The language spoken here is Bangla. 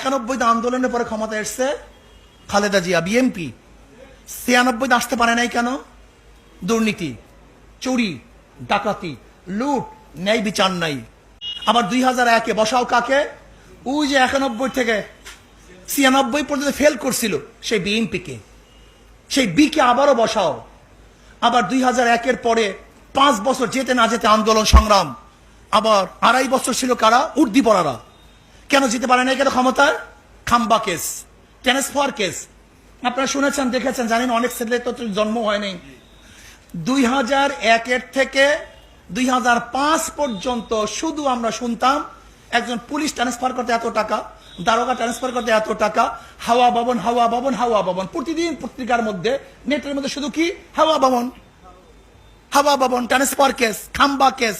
91 আন্দোলনের পরে ক্ষমতা এসছে খালেদা জিয়া বিএনপি। 96 আসতে পারে নাই কেন? দুর্নীতি, চুরি, ডাকাতি, লুট, ন্যায় বিচার নাই। আবার 2001-এ বসাও কাকে? ওই যে 91 থেকে 96 পর্যন্ত ফেল করছিল সেই বিএনপিকে, সেই বিকে আবারও বসাও। আবার 2001-এর পরে 5 বছর যেতে না যেতে আন্দোলন সংগ্রাম। আবার 2.5 বছর ছিল কারা? উর্দি পড়ারা। কেন যেতে পারে না কেন ক্ষমতায়? খাম্বা কেস, ট্রান্সফার কেস। আপনারা শুনেছেন, দেখেছেন, জানেন, অনেক ছেলে তো জন্ম হয়নি। 2001-এর থেকে 2005 পর্যন্ত শুধু আমরা শুনতাম একজন পুলিশ ট্রান্সফার করতে এত টাকা, দারোগা ট্রান্সফার করতে এত টাকা, হাওয়া ভবন, হাওয়া ভবন, হাওয়া ভবন। প্রতিদিন পত্রিকার মধ্যে, নেটের মধ্যে শুধু কি? হাওয়া ভবন, হাওয়া ভবন, ট্রান্সফার কেস, খাম্বা কেস।